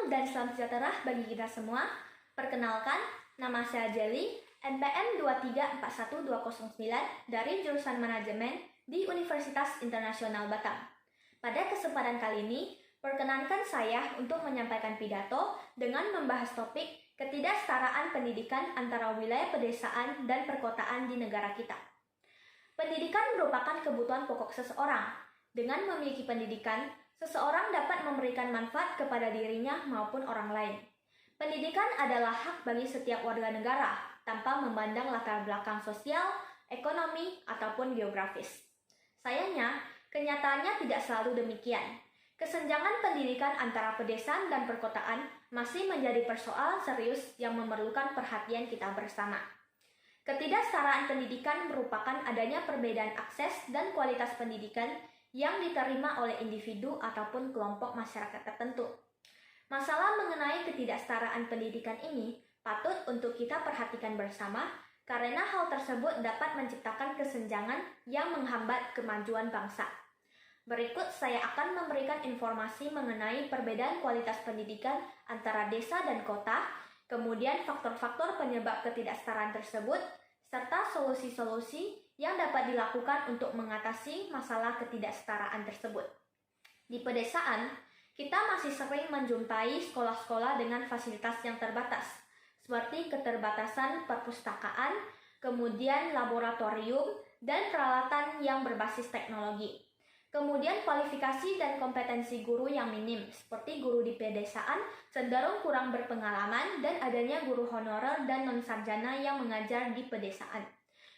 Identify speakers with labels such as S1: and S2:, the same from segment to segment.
S1: Salam dan salam sejahtera bagi kita semua. Perkenalkan, nama saya Jelly, NPM 2341209 dari jurusan Manajemen di Universitas Internasional Batam. Pada kesempatan kali ini, perkenankan saya untuk menyampaikan pidato dengan membahas topik ketidaksetaraan pendidikan antara wilayah pedesaan dan perkotaan di negara kita. Pendidikan merupakan kebutuhan pokok seseorang. Dengan memiliki pendidikan, seseorang dapat memberikan manfaat kepada dirinya maupun orang lain. Pendidikan adalah hak bagi setiap warga negara, tanpa memandang latar belakang sosial, ekonomi, ataupun geografis. Sayangnya, kenyataannya tidak selalu demikian. Kesenjangan pendidikan antara pedesaan dan perkotaan masih menjadi persoalan serius yang memerlukan perhatian kita bersama. Ketidaksetaraan pendidikan merupakan adanya perbedaan akses dan kualitas pendidikan yang diterima oleh individu ataupun kelompok masyarakat tertentu. Masalah mengenai ketidaksetaraan pendidikan ini patut untuk kita perhatikan bersama karena hal tersebut dapat menciptakan kesenjangan yang menghambat kemajuan bangsa. Berikut saya akan memberikan informasi mengenai perbedaan kualitas pendidikan antara desa dan kota, kemudian faktor-faktor penyebab ketidaksetaraan tersebut, serta solusi-solusi yang dapat dilakukan untuk mengatasi masalah ketidaksetaraan tersebut. Di pedesaan, kita masih sering menjumpai sekolah-sekolah dengan fasilitas yang terbatas, seperti keterbatasan perpustakaan, kemudian laboratorium, dan peralatan yang berbasis teknologi. Kemudian kualifikasi dan kompetensi guru yang minim, seperti guru di pedesaan cenderung kurang berpengalaman dan adanya guru honorer dan non-sarjana yang mengajar di pedesaan.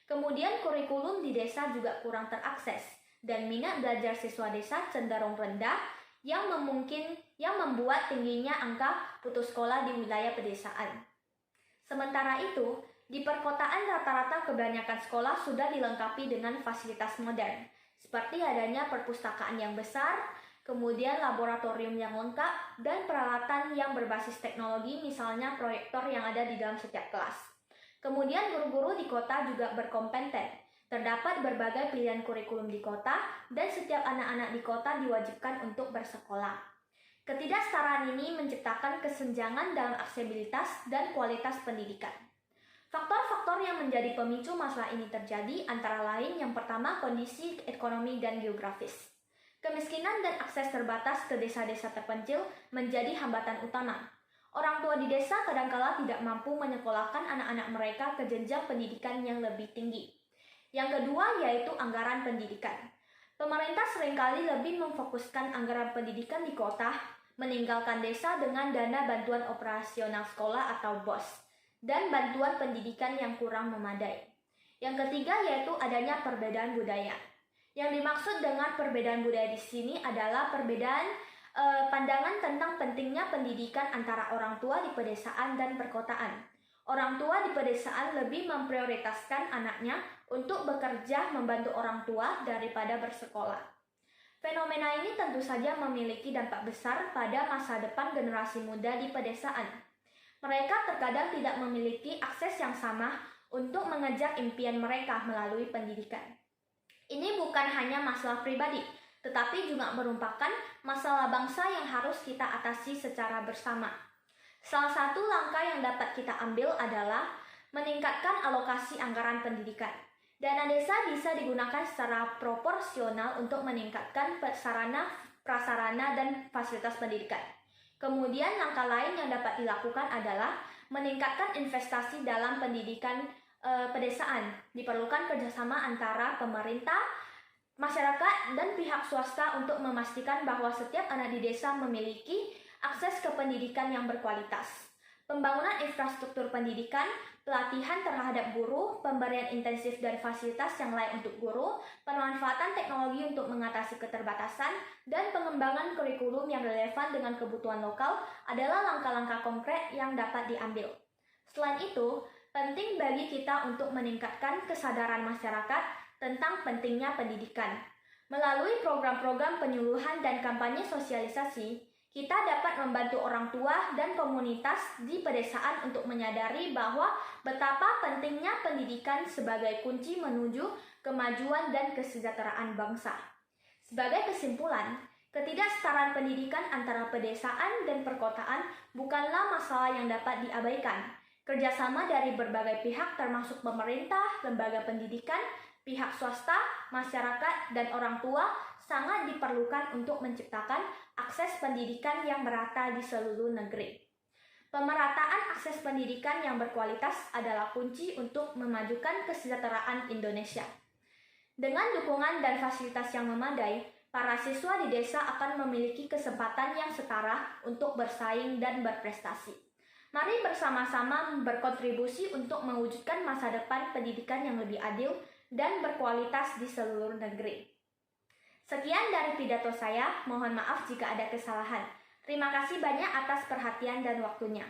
S1: Kemudian kurikulum di desa juga kurang terakses dan minat belajar siswa desa cenderung rendah yang membuat tingginya angka putus sekolah di wilayah pedesaan. Sementara itu, di perkotaan rata-rata kebanyakan sekolah sudah dilengkapi dengan fasilitas modern, seperti adanya perpustakaan yang besar, kemudian laboratorium yang lengkap, dan peralatan yang berbasis teknologi misalnya proyektor yang ada di dalam setiap kelas. Kemudian guru-guru di kota juga berkompeten. Terdapat berbagai pilihan kurikulum di kota dan setiap anak-anak di kota diwajibkan untuk bersekolah. Ketidaksetaraan ini menciptakan kesenjangan dalam aksesibilitas dan kualitas pendidikan. Faktor-faktor yang menjadi pemicu masalah ini terjadi antara lain yang pertama kondisi ekonomi dan geografis. Kemiskinan dan akses terbatas ke desa-desa terpencil menjadi hambatan utama. Orang tua di desa kadangkala tidak mampu menyekolahkan anak-anak mereka ke jenjang pendidikan yang lebih tinggi. Yang kedua yaitu anggaran pendidikan. Pemerintah seringkali lebih memfokuskan anggaran pendidikan di kota, meninggalkan desa dengan dana bantuan operasional sekolah atau BOS, dan bantuan pendidikan yang kurang memadai. Yang ketiga yaitu adanya perbedaan budaya. Yang dimaksud dengan perbedaan budaya di sini adalah perbedaan pandangan tentang pentingnya pendidikan antara orang tua di pedesaan dan perkotaan. Orang tua di pedesaan lebih memprioritaskan anaknya untuk bekerja membantu orang tua daripada bersekolah. Fenomena ini tentu saja memiliki dampak besar pada masa depan generasi muda di pedesaan. Mereka terkadang tidak memiliki akses yang sama untuk mengejar impian mereka melalui pendidikan. Ini bukan hanya masalah pribadi, tetapi juga merupakan masalah bangsa yang harus kita atasi secara bersama. Salah satu langkah yang dapat kita ambil adalah meningkatkan alokasi anggaran pendidikan. Dana desa bisa digunakan secara proporsional untuk meningkatkan sarana, prasarana, dan fasilitas pendidikan. Kemudian langkah lain yang dapat dilakukan adalah meningkatkan investasi dalam pendidikan pedesaan. Diperlukan kerjasama antara pemerintah, masyarakat, dan pihak swasta untuk memastikan bahwa setiap anak di desa memiliki akses ke pendidikan yang berkualitas. Pembangunan infrastruktur pendidikan, pelatihan terhadap guru, pemberian intensif dan fasilitas yang layak untuk guru, pemanfaatan teknologi untuk mengatasi keterbatasan, dan pengembangan kurikulum yang relevan dengan kebutuhan lokal adalah langkah-langkah konkret yang dapat diambil. Selain itu, penting bagi kita untuk meningkatkan kesadaran masyarakat tentang pentingnya pendidikan. Melalui program-program penyuluhan dan kampanye sosialisasi, kita dapat membantu orang tua dan komunitas di pedesaan untuk menyadari bahwa betapa pentingnya pendidikan sebagai kunci menuju kemajuan dan kesejahteraan bangsa. Sebagai kesimpulan, Ketidaksetaraan pendidikan antara pedesaan dan perkotaan bukanlah masalah yang dapat diabaikan. Kerjasama dari berbagai pihak termasuk pemerintah, lembaga pendidikan, pihak swasta, masyarakat, dan orang tua sangat diperlukan untuk menciptakan akses pendidikan yang merata di seluruh negeri. Pemerataan akses pendidikan yang berkualitas adalah kunci untuk memajukan kesejahteraan Indonesia. Dengan dukungan dan fasilitas yang memadai, para siswa di desa akan memiliki kesempatan yang setara untuk bersaing dan berprestasi. Mari bersama-sama berkontribusi untuk mewujudkan masa depan pendidikan yang lebih adil dan berkualitas di seluruh negeri. Sekian dari pidato saya, mohon maaf jika ada kesalahan. Terima kasih banyak atas perhatian dan waktunya.